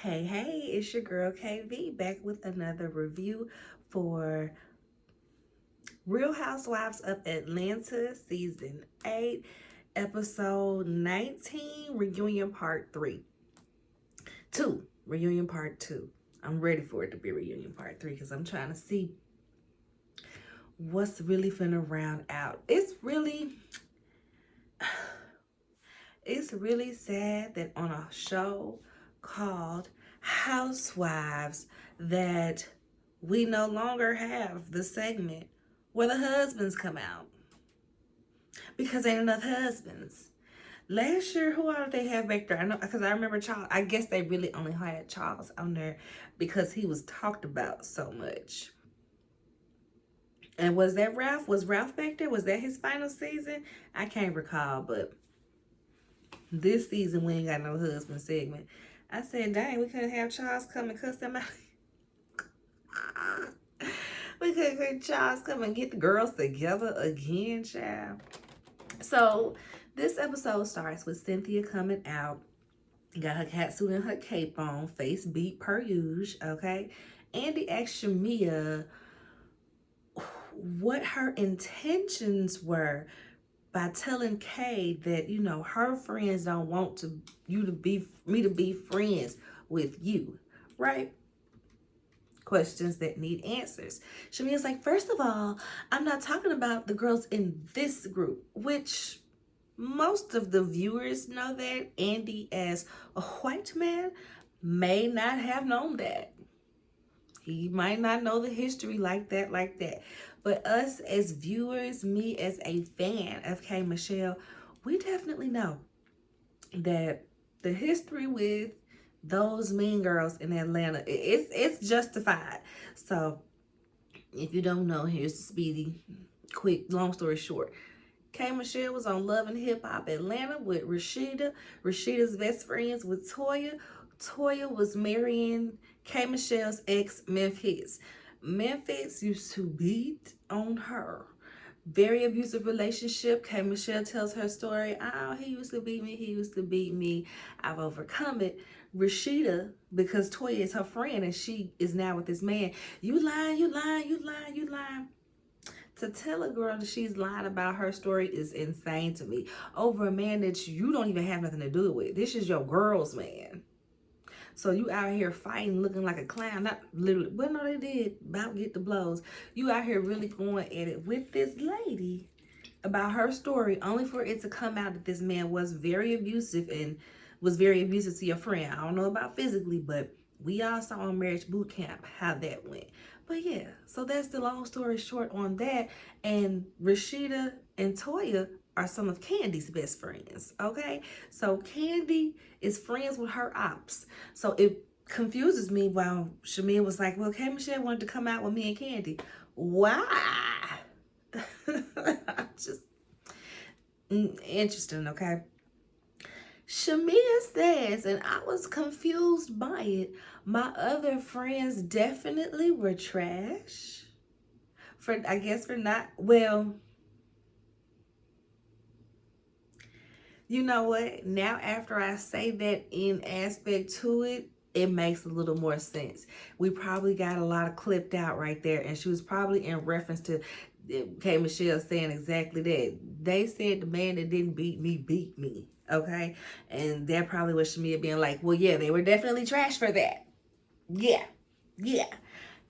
Hey, it's your girl KV back with another review for Real Housewives of Atlanta Season 8, Episode 19, Reunion Part 3. 2, Reunion Part 2. I'm ready for it to be Reunion Part 3 because I'm trying to see what's really finna round out. It's really sad that on a show called Housewives that we no longer have the segment where the husbands come out because ain't enough husbands. Last year, who all did they have back there? I know because I remember Charles. I guess they really only had Charles on there because he was talked about so much. And was that Ralph? Was Ralph back there? Was that his final season? I can't recall, but this season we ain't got no husband segment. I said, dang, we couldn't have Charles come and cuss them out. We couldn't have Charles come and get the girls together again, child. So this episode starts with Cynthia coming out. Got her catsuit and her cape on, face beat per usual, okay? Andy asked Shamea what her intentions were by telling Kay that, you know, her friends don't want me to be friends with you, right? Questions that need answers. Shamea's like, first of all, I'm not talking about the girls in this group, which most of the viewers know that. Andy, as a white man, may not have known that. He might not know the history like that. But us as viewers, me as a fan of K. Michelle, we definitely know that the history with those mean girls in Atlanta, it's justified. So if you don't know, here's the speedy, quick, long story short. K. Michelle was on Love and Hip Hop Atlanta with Rashida. Rashida's best friends with Toya. Toya was marrying K. Michelle's ex, Memphis. Memphis used to beat on her. Very abusive relationship. K. Michelle tells her story. Oh, he used to beat me. I've overcome it. Rashida, because Toya is her friend and she is now with this man. You lying. To tell a girl that she's lying about her story is insane to me. Over a man that you don't even have nothing to do with. This is your girl's man. So you out here fighting, looking like a clown. Not literally, but no, they did about get the blows. You out here really going at it with this lady about her story, only for it to come out that this man was very abusive and was very abusive to your friend. I don't know about physically, but we all saw on Marriage Boot Camp how that went. But yeah, so that's the long story short on that. And Rashida and Toya are some of Candy's best friends, okay? So Candy is friends with her ops. So it confuses me while Shamea was like, well, K. Michelle wanted to come out with me and Candy. Why? Just interesting, okay? Shamea says, and I was confused by it, my other friends definitely were trash. For not, well, you know what? Now after I say that in aspect to it, it makes a little more sense. We probably got a lot of clipped out right there, and she was probably in reference to K. Michelle saying exactly that. They said the man that didn't beat me, okay? And that probably was Shamea being like, well, yeah, they were definitely trash for that. Yeah.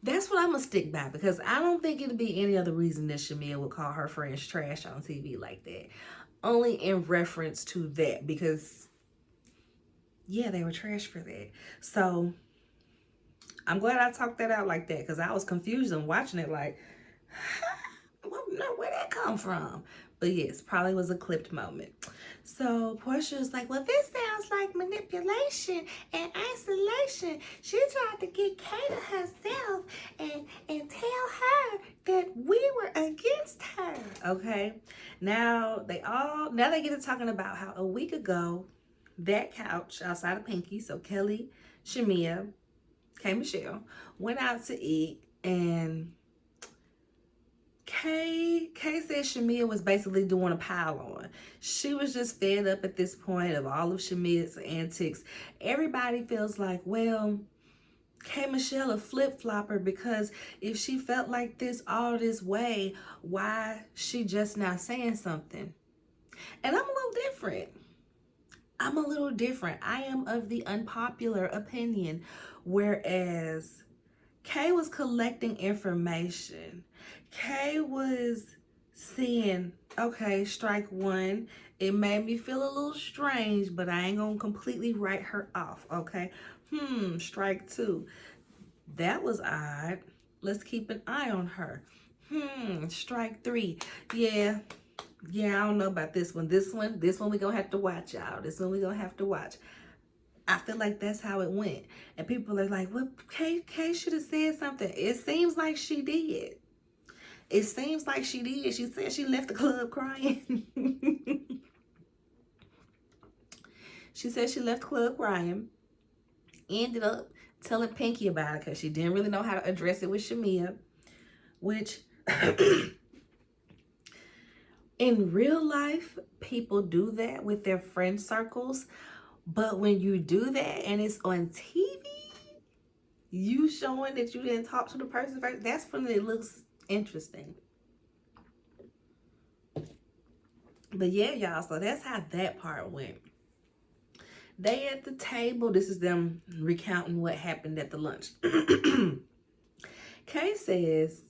That's what I'm going to stick by, because I don't think it'd be any other reason that Shamea would call her friends trash on TV like that. Only in reference to that, because yeah, they were trash for that. So I'm glad I talked that out like that, because I was confused and watching it like, where'd that come from? But yes, probably was a clipped moment. So Portia was like, well, this sounds like manipulation and isolation. She tried to get Kay to herself and tell her that we were against her. Okay. Now they get to talking about how a week ago, that couch outside of Pinky, so Kelly, Shamea, K. Michelle, went out to eat, and Kay said Shamea was basically doing a pile on. She was just fed up at this point of all of Shamea's antics. Everybody feels like, well, K Michelle a flip-flopper, because if she felt like this all this way, why she just now saying something? And I'm a little different. I'm a little different. I am of the unpopular opinion, whereas Kay was collecting information. Kay was seeing, okay, strike one. It made me feel a little strange, but I ain't gonna completely write her off, okay? Strike two. That was odd. Let's keep an eye on her. Strike three. Yeah, I don't know about this one. This one we gonna have to watch, y'all. This one we gonna have to watch. I feel like that's how it went. And people are like, well, Kay should have said something. It seems like she did. It seems like she did. She said she left the club crying. She said she left the club crying. Ended up telling Pinky about it because she didn't really know how to address it with Shamea. Which, in real life, people do that with their friend circles. But when you do that and it's on TV, you showing that you didn't talk to the person first, that's when it looks interesting. But yeah, y'all, so that's how that part went. They at the table, this is them recounting what happened at the lunch. Kay says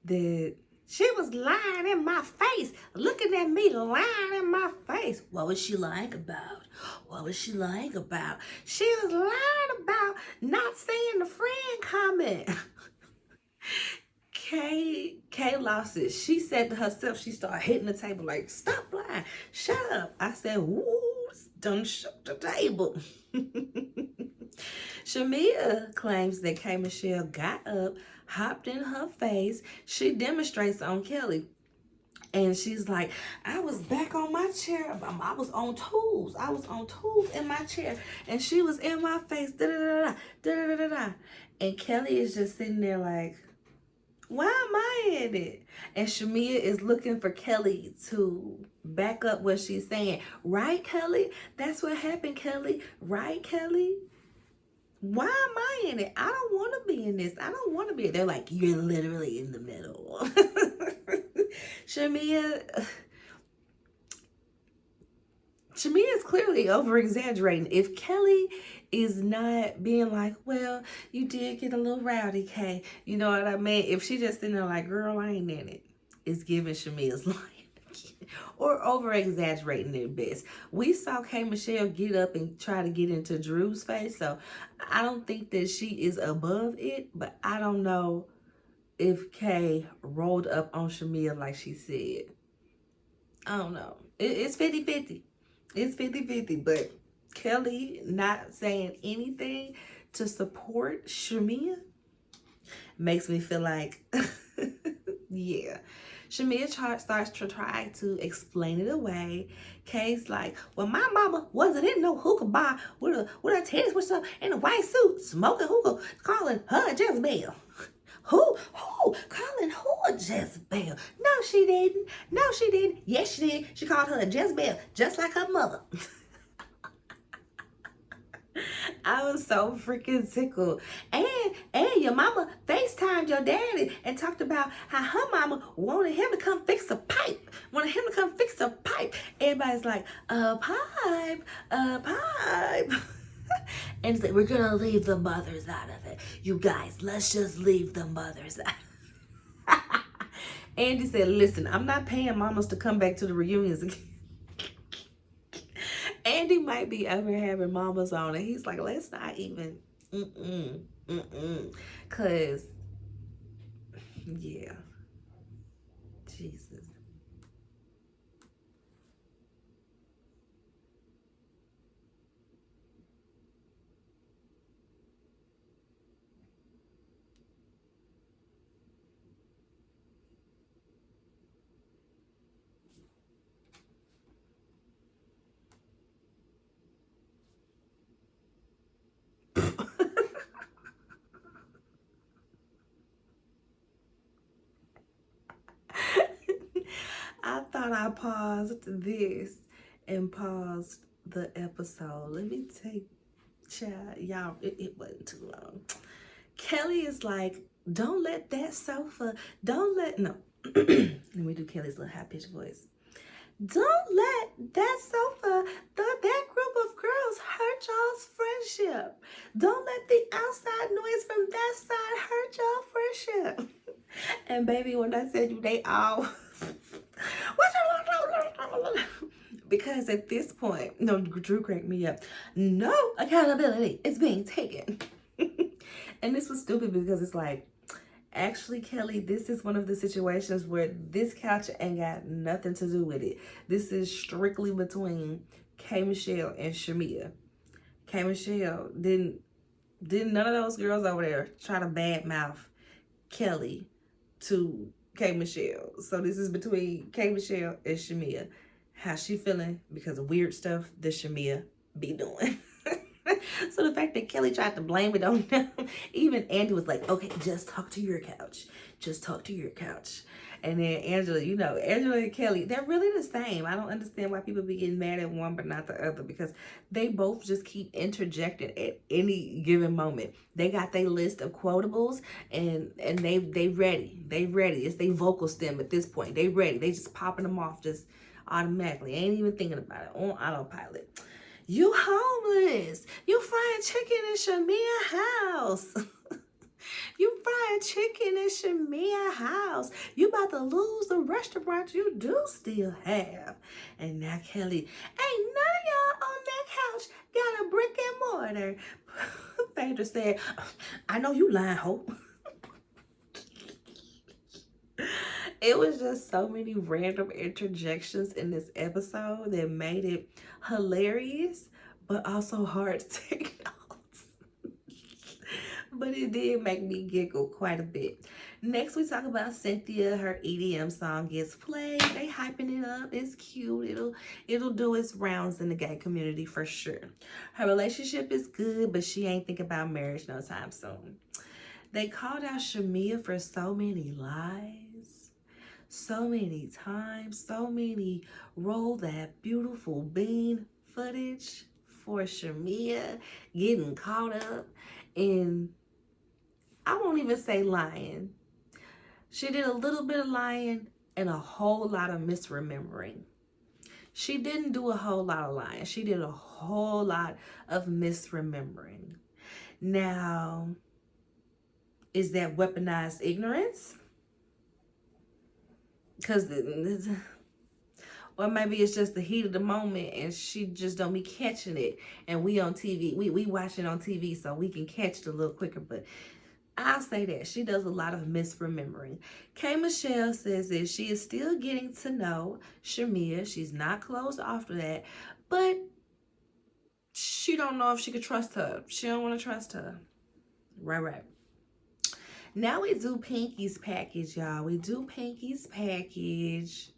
that she was lying in my face, looking at me lying in my face. What was she lying about? What was she lying about? She was lying about not saying the friend comment. Kay lost it. She said to herself, she started hitting the table like, stop lying, shut up. I said, woo, done shook the table. Shamea claims that K Michelle got up, hopped in her face. She demonstrates on Kelly. And she's like, I was back on my chair. I was on tools. I was on tools in my chair. And she was in my face. Da-da-da-da, da-da-da-da. And Kelly is just sitting there like, why am I in it? And Shamea is looking for Kelly to back up what she's saying. Right, Kelly? That's what happened, Kelly. Right, Kelly? Why am I in it? I don't want to be in this. I don't want to be. They're like, you're literally in the middle. Shamea is clearly over-exaggerating. If Kelly is not being like, well, you did get a little rowdy, Kay. You know what I mean? If she just sitting there like, girl, I ain't in it. It's giving Shamea's lying. Or over-exaggerating at best. We saw K Michelle get up and try to get into Drew's face. So I don't think that she is above it. But I don't know if Kay rolled up on Shamea like she said. I don't know. It's 50-50. It's 50-50, but Kelly not saying anything to support Shamea makes me feel like, yeah. Shamea starts to try to explain it away. Kay's like, well, my mama wasn't in no hookah bar with a tennis with some in a white suit, smoking hookah, calling her Jezebel. Who? Calling who a Jezebel? No, she didn't. No, she didn't. Yes, she did. She called her a Jezebel, just like her mother. I was so freaking tickled. And your mama FaceTimed your daddy and talked about how her mama wanted him to come fix a pipe. Everybody's like, a pipe. And it's like, we're going to leave the mothers out of it. You guys, let's just leave the mothers out. Andy said, listen, I'm not paying mamas to come back to the reunions again. Andy might be over having mamas on, and he's like, let's not even, Because, yeah. Jesus. thought I paused this and paused the episode. Let me take, child, y'all, it wasn't too long. Kelly is like, don't let that sofa, no. Let me do Kelly's little high-pitched voice. Don't let that sofa, that group of girls hurt y'all's friendship. Don't let the outside noise from that side hurt y'all friendship. And baby, when I said you, they all... Because at this point, no, Drew cracked me up. No accountability is being taken. And this was stupid because it's like, actually, Kelly, this is one of the situations where this couch ain't got nothing to do with it. This is strictly between K. Michelle and Shamea. K. Michelle didn't none of those girls over there try to badmouth Kelly to K. Michelle. So this is between K. Michelle and Shamea. How she feeling because of weird stuff that Shamea be doing. So the fact that Kelly tried to blame it on them, even Andy was like, okay, just talk to your couch. Just talk to your couch. And then Angela, you know, Angela and Kelly, they're really the same. I don't understand why people be getting mad at one but not the other, because they both just keep interjecting at any given moment. They got their list of quotables and they ready. They ready. It's their vocal stem at this point. They ready. They just popping them off just automatically. Ain't even thinking about it. On autopilot. You homeless. You frying chicken in Shamea house. You frying chicken in Shamea house. You about to lose the restaurant you do still have. And now Kelly, ain't none of y'all on that couch got a brick and mortar. Phaedra said, I know you lying, Hope. It was just so many random interjections in this episode that made it hilarious, but also hard to take notes. But it did make me giggle quite a bit. Next, we talk about Cynthia. Her EDM song gets played. They hyping it up. It's cute. It'll do its rounds in the gay community for sure. Her relationship is good, but she ain't thinking about marriage no time soon. They called out Shamea for so many lies, so many times, so many roll that beautiful bean footage for Shamea getting caught up in, I won't even say lying. She did a little bit of lying and a whole lot of misremembering. She didn't do a whole lot of lying. She did a whole lot of misremembering. Now, is that weaponized ignorance? Because, or maybe it's just the heat of the moment and she just don't be catching it. And we on TV, we watch it on TV so we can catch it a little quicker. But I'll say that she does a lot of misremembering. K. Michelle says that she is still getting to know Shamea. She's not closed off to that, but she don't know if she could trust her. She don't want to trust her. Right. Now we do Pinky's package, y'all. We do Pinky's package.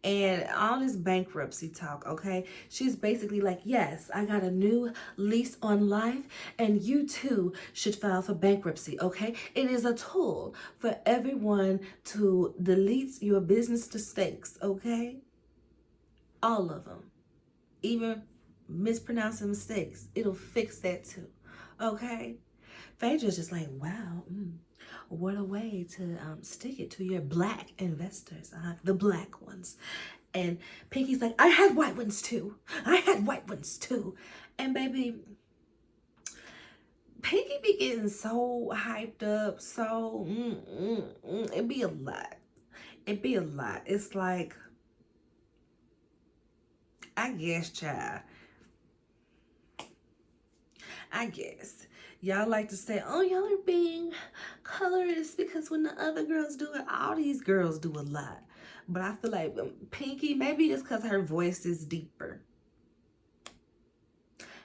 And all this bankruptcy talk, okay? She's basically like, yes, I got a new lease on life, and you too should file for bankruptcy, okay? It is a tool for everyone to delete your business mistakes, okay? All of them. Even mispronouncing mistakes. It'll fix that too, okay? Phaedra's just like, wow, what a way to stick it to your black investors, the black ones. And Pinky's like, I had white ones too. I had white ones too. And baby, Pinky be getting so hyped up, so, it'd be a lot. It'd be a lot. It's like, I guess, child. I guess. Y'all like to say, oh, y'all are being colorist because when the other girls do it, all these girls do a lot. But I feel like Pinky, maybe it's because her voice is deeper.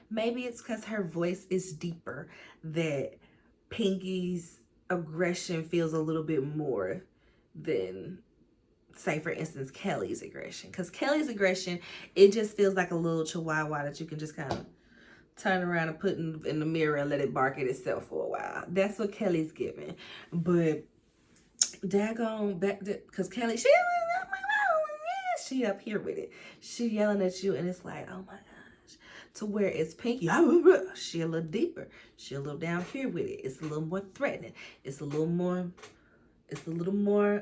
Maybe it's because her voice is deeper that Pinky's aggression feels a little bit more than, say, for instance, Kelly's aggression. Because Kelly's aggression, it just feels like a little chihuahua that you can just kind of turn around and put in the mirror and let it bark at itself for a while. That's what Kelly's giving. But daggone back, because Kelly, she She up here with it. She yelling at you, and it's like, oh my gosh. To where it's Pinky, she a little deeper. She a little down here with it. It's a little more threatening. It's a little more,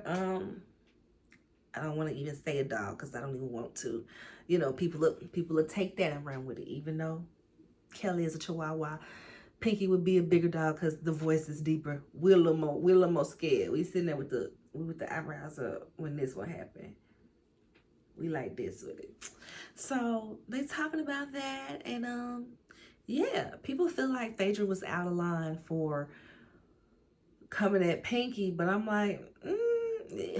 I don't want to even say a dog because I don't even want to. You know, people will take that and run with it. Even though Kelly is a Chihuahua, Pinky would be a bigger dog because the voice is deeper. We're a little more scared. We sitting there with the eyebrows up when this one happened. We like this with it. So they talking about that, and yeah, people feel like Phaedra was out of line for coming at Pinky, but I'm like,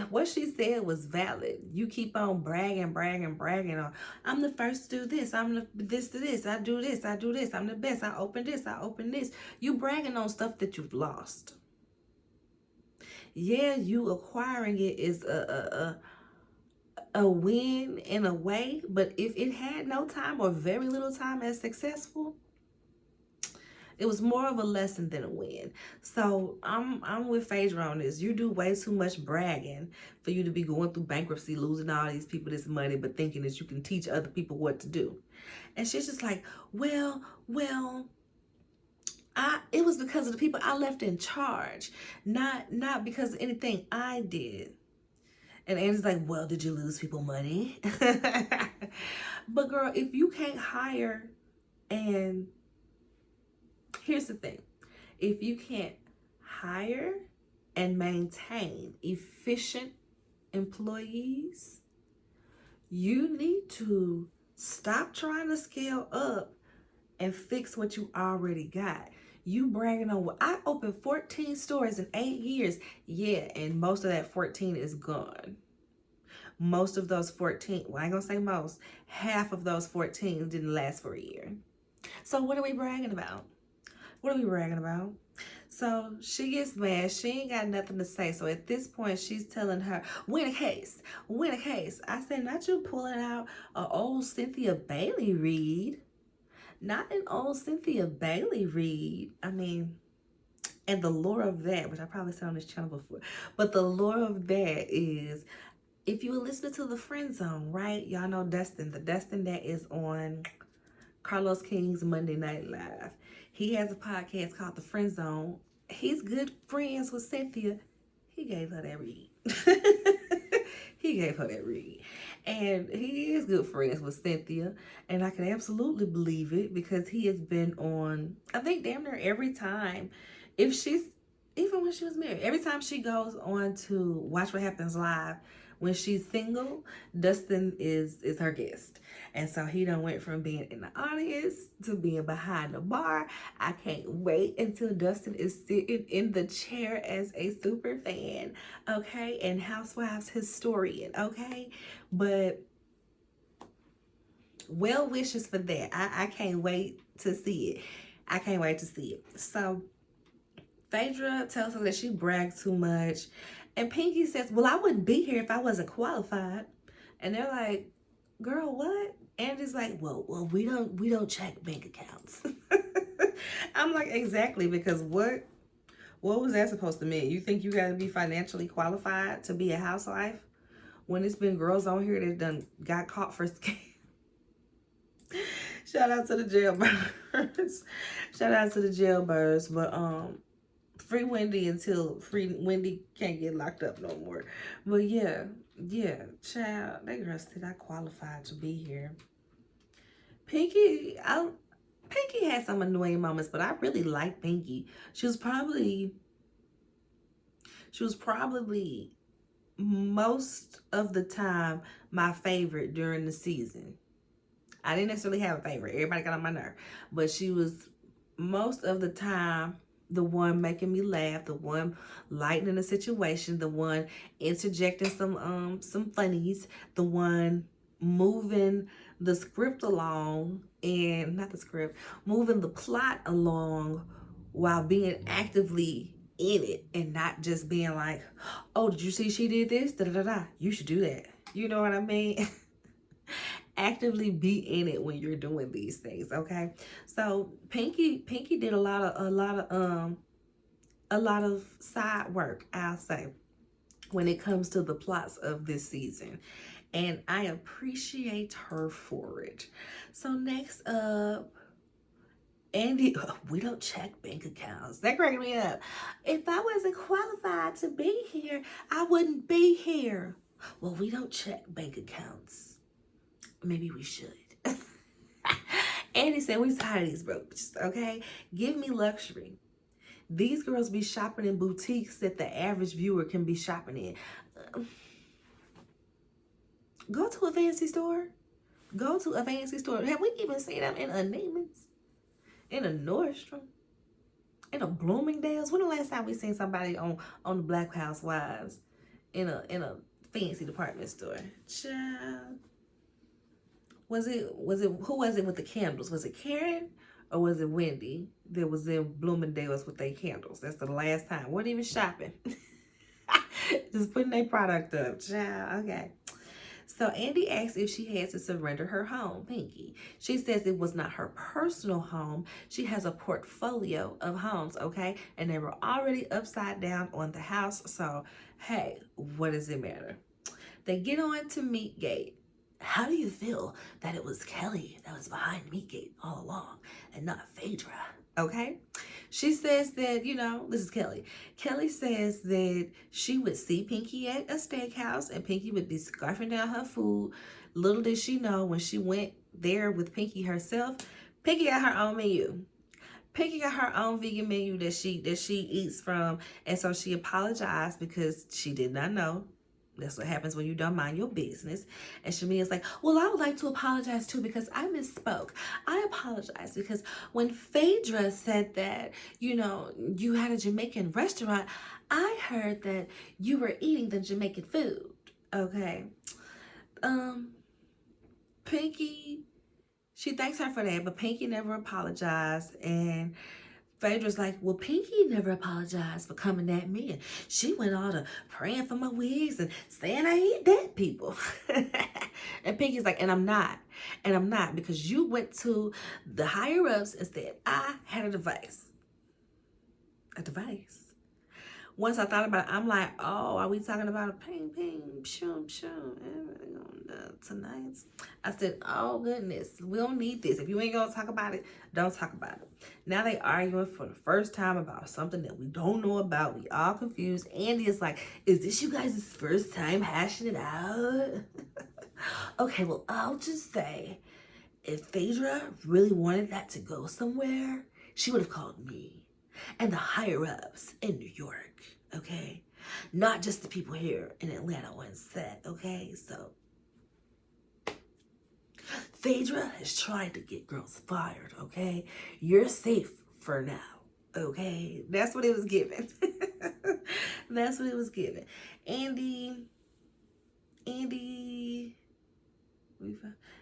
what she said was valid. You keep on bragging on, I'm the first to do this, I'm the this to this, I do this, I'm the best, I open this. You bragging on stuff that you've lost. Yeah, you acquiring it is a win in a way, but if it had no time or very little time as successful, it was more of a lesson than a win. So I'm with Phaedra on this. You do way too much bragging for you to be going through bankruptcy, losing all these people this money, but thinking that you can teach other people what to do. And she's just like, well, it was because of the people I left in charge, not because of anything I did. And Andy's like, well, did you lose people money? But girl, if you can't hire, and here's the thing, if you can't hire and maintain efficient employees, you need to stop trying to scale up and fix what you already got. You bragging on, I opened 14 stores in 8 years. Yeah, and most of that 14 is gone. Most of those 14, well, I ain't gonna say most, half of those 14 didn't last for a year. So what are we bragging about? What are we bragging about? So she gets mad. She ain't got nothing to say. So at this point, she's telling her, win a case, win a case. I said, not you pulling out an old Cynthia Bailey read. Not an old Cynthia Bailey read. I mean, and the lore of that, which I probably said on this channel before, but the lore of that is, if you were listening to the Friend Zone, right? Y'all know Dustin, the Dustin that is on Carlos King's Monday Night Live. He has a podcast called The Friend Zone. He's good friends with Cynthia. He gave her that read. He gave her that read. And he is good friends with Cynthia. And I can absolutely believe it because he has been on, I think damn near every time. If she's, even when she was married, every time she goes on to Watch What Happens Live, when she's single, Dustin is her guest. And so he done went from being in the audience to being behind the bar. I can't wait until Dustin is sitting in the chair as a super fan, okay? And Housewives historian, okay? But well wishes for that. I can't wait to see it. I can't wait to see it. So Phaedra tells her that she brags too much. And Pinky says, well, I wouldn't be here if I wasn't qualified. And they're like, girl, what? Andy's like, well, we don't check bank accounts. I'm like, exactly, because what was that supposed to mean? You think you gotta be financially qualified to be a housewife? When it's been girls on here that done got caught for scam. Shout out to the jailbirds. Shout out to the jailbirds. But free Wendy until free Wendy can't get locked up no more. But yeah, child, that girl said I qualified to be here. Pinky had some annoying moments, but I really like Pinky. She was probably most of the time my favorite during the season. I didn't necessarily have a favorite. Everybody got on my nerve. But she was most of the time the one making me laugh, the one lightening the situation, the one interjecting some funnies, the one moving the script along, and not the script, moving the plot along while being actively in it and not just being like, oh, did you see she did this? Da da da. You should do that. You know what I mean? Actively be in it when you're doing these things, okay? So Pinky did a lot of side work, I'll say, when it comes to the plots of this season. And I appreciate her for it. So next up, Andy, we don't check bank accounts. That cracked me up. If I wasn't qualified to be here, I wouldn't be here. Well, we don't check bank accounts. Maybe we should. Andy said, we tired of these broke, okay? Give me luxury. These girls be shopping in boutiques that the average viewer can be shopping in. Go to a fancy store. Go to a fancy store. Have we even seen them in a Neiman's? In a Nordstrom? In a Bloomingdale's? When the last time we seen somebody on the Black Housewives in a fancy department store? Child. Was it who was it with the candles? Was it Karen or was it Wendy that was in Bloomingdale's with their candles? That's the last time. Weren't even shopping. Just putting their product up. Child, okay. So Andy asked if she had to surrender her home, Pinky. She says it was not her personal home. She has a portfolio of homes, okay? And they were already upside down on the house. So, hey, what does it matter? They get on to Meatgate. How do you feel that it was Kelly that was behind Meatgate all along and not Phaedra? Okay? She says that, this is Kelly. Kelly says that she would see Pinky at a steakhouse and Pinky would be scarfing down her food. Little did she know when she went there with Pinky herself, Pinky got her own menu. Pinky got her own vegan menu that she eats from. And so she apologized because she did not know. That's what happens when you don't mind your business. And Shamea's like, well, I would like to apologize too because I misspoke. I apologize because when Phaedra said that, you had a Jamaican restaurant, I heard that you were eating the Jamaican food. Okay. Pinky, she thanks her for that, but Pinky never apologized. And Phaedra's like, well, Pinky never apologized for coming at me. And she went all to praying for my wigs and saying I eat dead people. And Pinky's like, and I'm not. And I'm not because you went to the higher ups and said I had a device. A device. Once I thought about it, I'm like, oh, are we talking about a ping, ping, shoom, shoom, tonight? I said, oh, goodness, we don't need this. If you ain't going to talk about it, don't talk about it. Now they arguing for the first time about something that we don't know about. We all confused. Andy is like, is this you guys' first time hashing it out? Okay, well, I'll just say, if Phaedra really wanted that to go somewhere, she would have called me. And the higher-ups in New York, okay? Not just the people here in Atlanta on set, okay? So, Phaedra has tried to get girls fired, okay? You're safe for now, okay? That's what it was given. That's what it was given. Andy,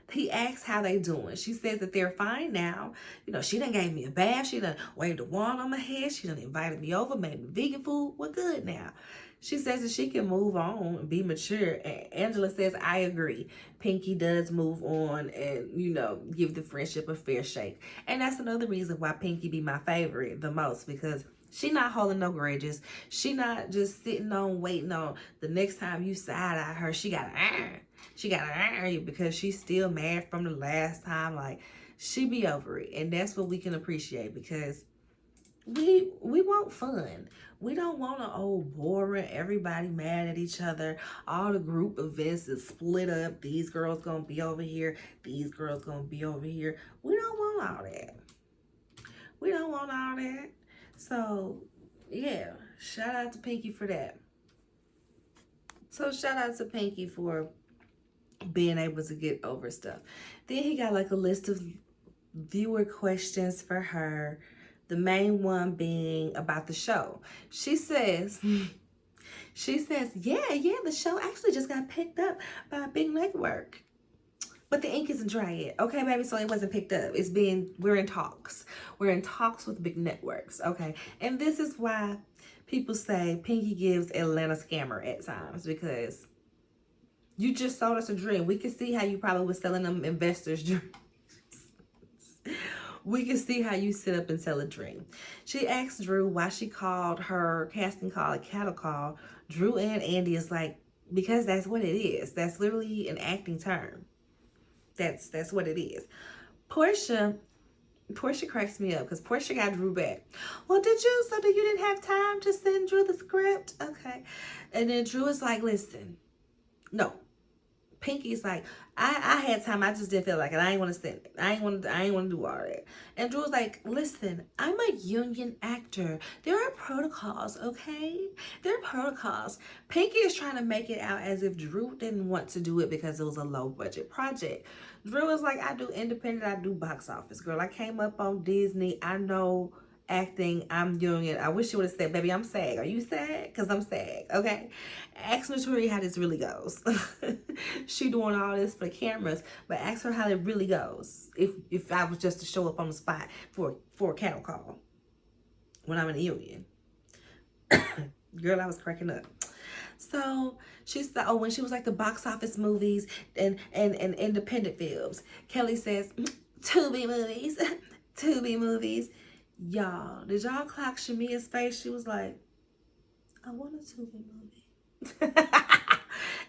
he asks how they doing. She says that they're fine now. She done gave me a bath. She done waved a wand on my head. She done invited me over, made me vegan food. We're good now. She says that she can move on and be mature. And Angela says, I agree. Pinky does move on and, give the friendship a fair shake. And that's another reason why Pinky be my favorite the most, because she not holding no grudges. She not just sitting on waiting on the next time you side-eye her. She got to iron you because she's still mad from the last time. Like, she be over it. And that's what we can appreciate because we want fun. We don't want an old boring, everybody mad at each other. All the group events is split up. These girls gonna be over here. These girls gonna be over here. We don't want all that. We don't want all that. So, yeah, shout out to Pinky for that. So, shout out to Pinky for being able to get over stuff. Then he got like a list of viewer questions for her. The main one being about the show. She says, yeah, the show actually just got picked up by a big network. But the ink isn't dry yet. Okay, baby, so it wasn't picked up. We're in talks. We're in talks with big networks, okay? And this is why people say Pinky gives Atlanta Scammer at times, because you just sold us a dream. We can see how you probably was selling them investors dreams. We can see how you sit up and sell a dream. She asked Drew why she called her casting call a cattle call. Drew and Andy is like, because that's what it is. That's literally an acting term. That's what it is. Portia cracks me up because Portia got Drew back. Well, so that you didn't have time to send Drew the script? Okay. And then Drew is like, listen, no. Pinky's like, I had time, I just didn't feel like it. I ain't want to send it. I ain't want to do all that. And Drew was like, listen, I'm a union actor. There are protocols, okay? There are protocols. Pinky is trying to make it out as if Drew didn't want to do it because it was a low budget project. Drew was like, I do independent, I do box office, girl. I came up on Disney. I know acting, I'm union. I wish you would have said, baby, I'm SAG. Are you SAG? Because I'm SAG, okay? Ask Notori how this really goes. She doing all this for the cameras, but ask her how it really goes. If I was just to show up on the spot for a cattle call when I'm in a union. Girl, I was cracking up. So she's like, oh, when she was like the box office movies and independent films, Kelly says, Tubi movies, Tubi movies. Y'all, did y'all clock Shamea's face? She was like, I want a Tubi movie.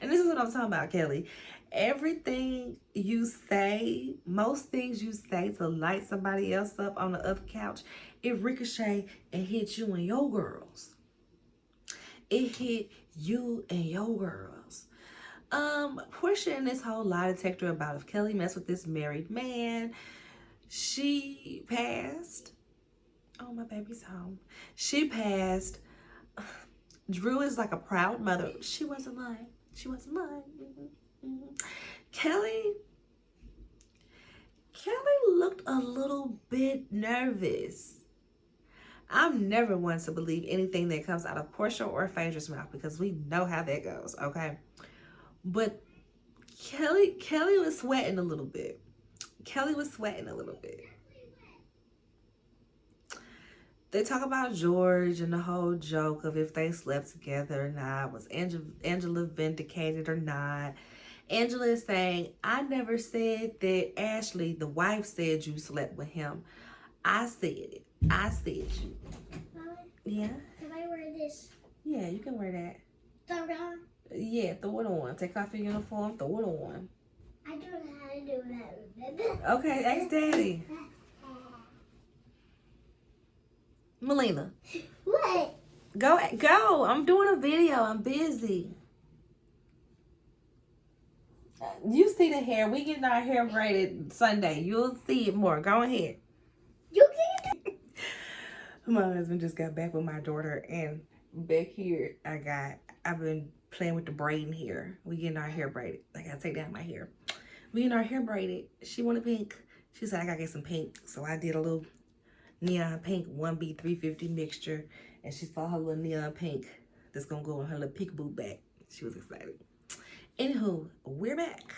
And this is what I'm talking about, Kelly. Everything you say, most things you say to light somebody else up on the other couch, it ricochet and hit you and your girls. It hit you and your girls. Portia in this whole lie detector about if Kelly messed with this married man, she passed. Oh, my baby's home. She passed. Drew is like a proud mother. She wasn't lying. She wasn't lying. Kelly looked a little bit nervous. I'm never one to believe anything that comes out of Portia or Phaedra's mouth because we know how that goes, okay? But Kelly was sweating a little bit. Kelly was sweating a little bit. They talk about George and the whole joke of if they slept together or not. Was Angela vindicated or not? Angela is saying, I never said that Ashley, the wife, said you slept with him. I said it. I said you. Mama, yeah? can I wear this? Yeah, you can wear that. Throw it on? Yeah, throw it on. Take off your uniform, throw it on. I don't know how to do that. Okay, ask Daddy. Melina. What? Go. I'm doing a video. I'm busy. You see the hair. We getting our hair braided Sunday. You'll see it more. Go ahead. You can't. My husband just got back with my daughter, and back here I've been playing with the braiding here. We getting our hair braided. I gotta take down my hair. We getting our hair braided. She wanted pink. She said I gotta get some pink, so I did a little neon pink 1B350 mixture, and she saw her little neon pink that's gonna go on her little peekaboo back. She was excited. Anywho, we're back.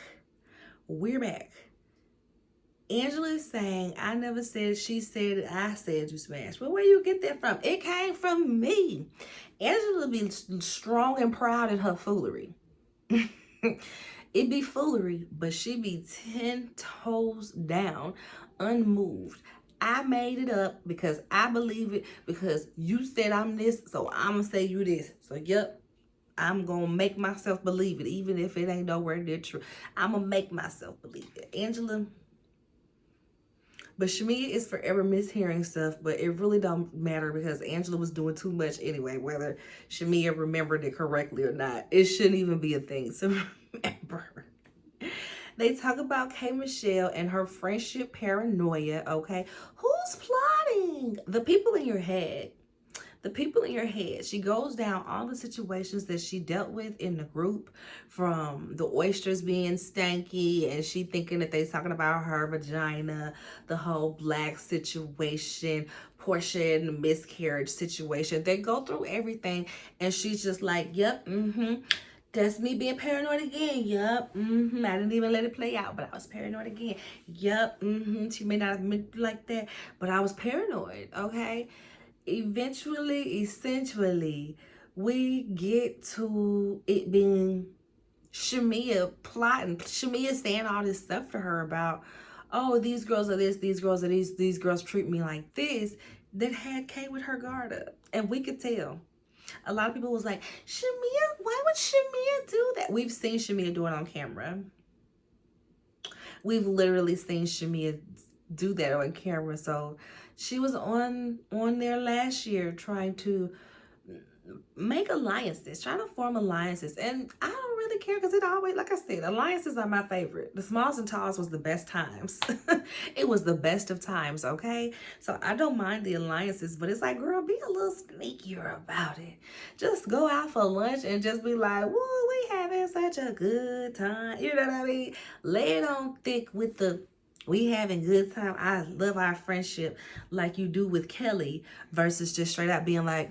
Angela is saying, I never said, she said, I said you smashed. Well, where you get that from? It came from me. Angela be strong and proud in her foolery. It be foolery, but she be 10 toes down, unmoved. I made it up because I believe it, because you said I'm this, so I'm going to say you this. So, yep, I'm going to make myself believe it, even if it ain't nowhere near true. I'm going to make myself believe it. Angela... But Shamea is forever mishearing stuff, but it really don't matter because Angela was doing too much anyway, whether Shamea remembered it correctly or not. It shouldn't even be a thing to remember. They talk about K. Michelle and her friendship paranoia, okay? Who's plotting? The people in your head. The people in your head. She goes down all the situations that she dealt with in the group, from the oysters being stanky and she thinking that they talking about her vagina, the whole black situation, Portia and the miscarriage situation. They go through everything and she's just like, yep, that's me being paranoid again. Yup. I didn't even let it play out, but I was paranoid again. Yup. She may not have meant like that, but I was paranoid, okay? Essentially, we get to it being Shamea plotting. Shamea saying all this stuff to her about, oh, these girls are this, these girls are these girls treat me like this, that had Kay with her guard up. And we could tell. A lot of people was like, Shamea, why would Shamea do that? We've seen Shamea do it on camera. We've literally seen Shamea do that on camera. So she was on there last year trying to make alliances, trying to form alliances. And I don't really care because it always, like I said, alliances are my favorite. The smalls and talls was the best times. It was the best of times, okay? So I don't mind the alliances, but it's like, girl, be a little sneakier about it. Just go out for lunch and just be like, woo, we having such a good time. You know what I mean? Lay it on thick with the we having good time. I love our friendship like you do with Kelly versus just straight out being like,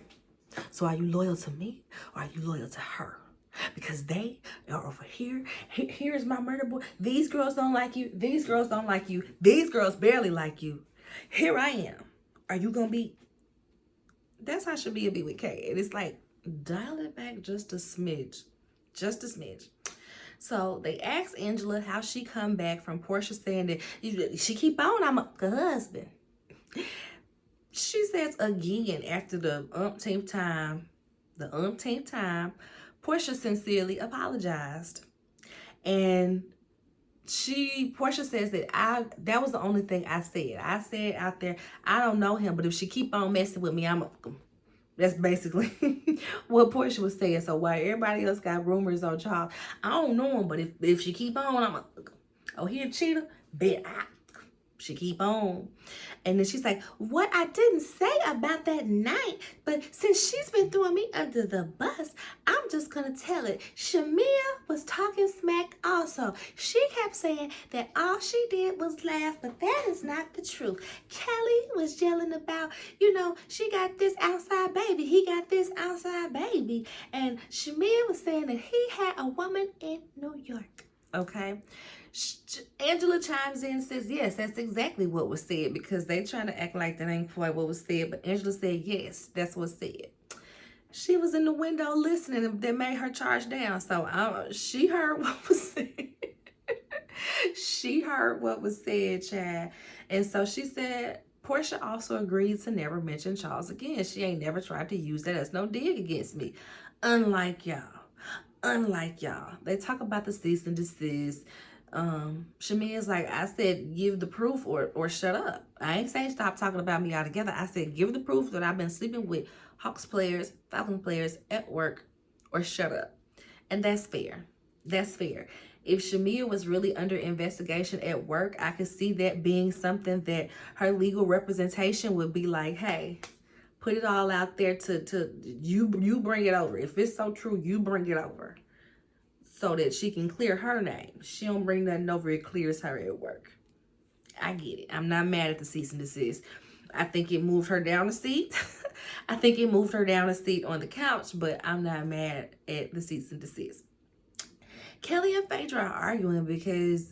so are you loyal to me or are you loyal to her? Because they are over here. Here's my murder boy. These girls don't like you. These girls don't like you. These girls barely like you. Here I am. Are you going to be? That's how Shamea be with Kay. And it's like, dial it back just a smidge. Just a smidge. So they asked Angela how she come back from Portia saying that she keep on, I'm a husband. She says again after the umpteenth time, Portia sincerely apologized. And Portia says that that was the only thing I said. I said out there, I don't know him, but if she keep on messing with me, that's basically what Portia was saying. So while everybody else got rumors on Charles, I don't know him, but if she keep on, oh, he a cheater? Bet she keep on. And then she's like, what I didn't say about that night, but since she's been throwing me under the bus, I'm just gonna tell it. Shamea was talking smack also. She kept saying that all she did was laugh, but that is not the truth. Kelly was yelling about, she got this outside baby. He got this outside baby. And Shamea was saying that he had a woman in New York. Okay. Angela chimes in and says, yes, that's exactly what was said, because they trying to act like that ain't quite what was said. But Angela said, yes, that's what's said. She was in the window listening, and they made her charge down. So she heard what was said. She heard what was said, Chad. And so she said, Portia also agreed to never mention Charles again. She ain't never tried to use that as no dig against me. Unlike y'all. They talk about the cease and desist. Shamea's like, I said, give the proof or shut up. I ain't saying stop talking about me altogether. I said, give the proof that I've been sleeping with Hawks players, Falcons players at work, or shut up. And that's fair. That's fair. If Shamea was really under investigation at work, I could see that being something that her legal representation would be like, hey, put it all out there to you bring it over. If it's so true, you bring it over. So that she can clear her name. She don't bring nothing over, it clears her at work. I get it. I'm not mad at the cease and desist. I think it moved her down a seat. I think it moved her down a seat on the couch, but I'm not mad at the cease and desist. Kelly and Phaedra are arguing because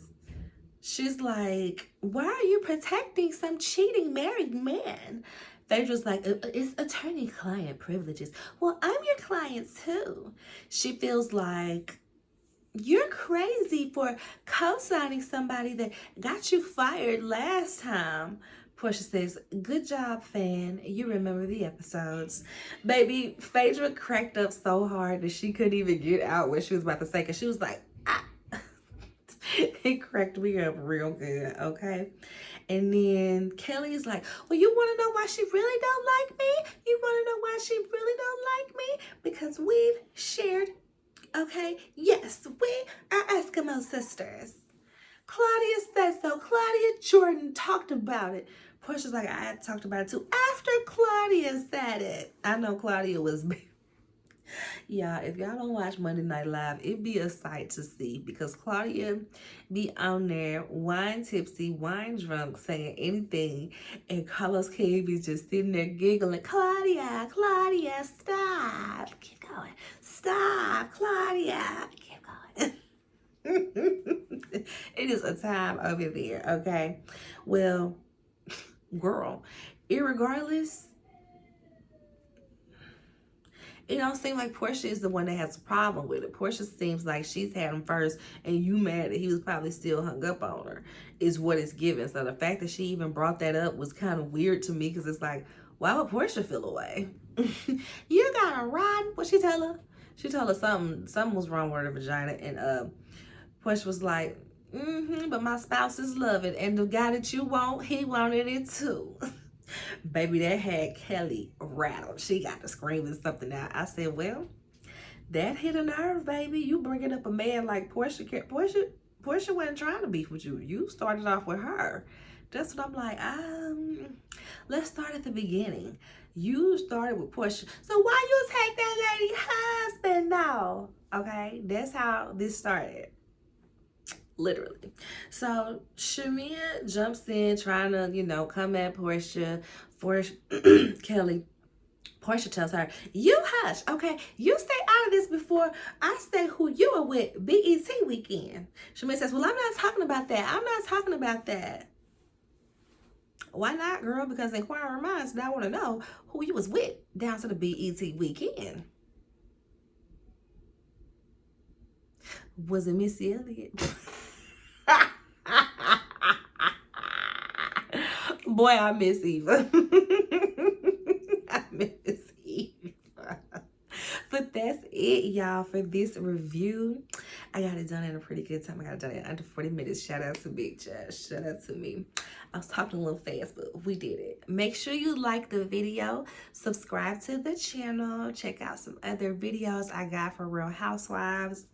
she's like, why are you protecting some cheating married man? Phaedra's like, it's attorney-client privileges. Well, I'm your client too. She feels like, you're crazy for co-signing somebody that got you fired last time. Portia says, good job, fan. You remember the episodes. Baby, Phaedra cracked up so hard that she couldn't even get out what she was about to say, because she was like, ah. It cracked me up real good, okay? And then Kelly's like, well, you want to know why she really don't like me? You want to know why she really don't like me? Because we've shared. Okay, yes, we are Eskimo sisters. Claudia said so. Claudia Jordan talked about it. Portia's like, I talked about it too after Claudia said it. I know Claudia was Yeah, if y'all don't watch Monday Night Live, it be a sight to see, because Claudia be on there wine tipsy, wine drunk, saying anything, and Carlos King be just sitting there giggling. Claudia, stop. Keep going. Stop, Claudia. Keep going. It is a time over there, okay? Well, girl, irregardless, it don't seem like Portia is the one that has a problem with it. Portia seems like she's had him first, and you mad that he was probably still hung up on her, is what it's given. So the fact that she even brought that up was kind of weird to me, because it's like, Why would Portia feel away? You got a rotten. What she tell her? She told her something was wrong with her vagina, and Portia was like, but my spouse is loving, and the guy that you want, he wanted it too. Baby, that had Kelly rattled. She got to screaming something out. I said, well, that hit a nerve, baby. You bringing up a man like Portia. Portia wasn't trying to beef with you. You started off with her. That's what I'm like. Let's start at the beginning. You started with Portia. So why you take that lady husband now? Okay, that's how this started. Literally. So Shamea jumps in trying to, come at Portia for Kelly. Portia tells her, you hush, okay? You stay out of this before I say who you are with BET weekend. Shamea says, well, I'm not talking about that. I'm not talking about that. Why not, girl? Because inquiring minds now want to know who you was with down to the BET weekend. Was it Missy Elliott? Boy, I miss Eva. I miss Eva. But that's it, y'all, for this review. I got it done in a pretty good time. I got it done in under 40 minutes. Shout out to Big Josh. Shout out to me. I was talking a little fast, but we did it. Make sure you like the video. Subscribe to the channel. Check out some other videos I got for Real Housewives.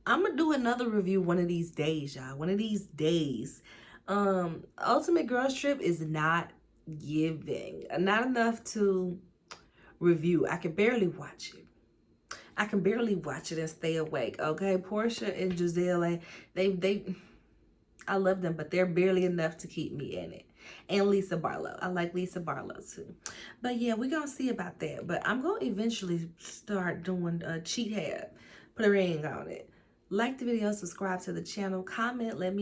I'm going to do another review one of these days, y'all. One of these days. Ultimate Girls Trip is not giving. Not enough to review. I can barely watch it. I can barely watch it and stay awake, okay? Portia and Giselle, I love them, but they're barely enough to keep me in it. And Lisa Barlow. I like Lisa Barlow too. But yeah, we're going to see about that. But I'm going to eventually start doing a cheat head. Put a ring on it. Like the video, subscribe to the channel, comment, let me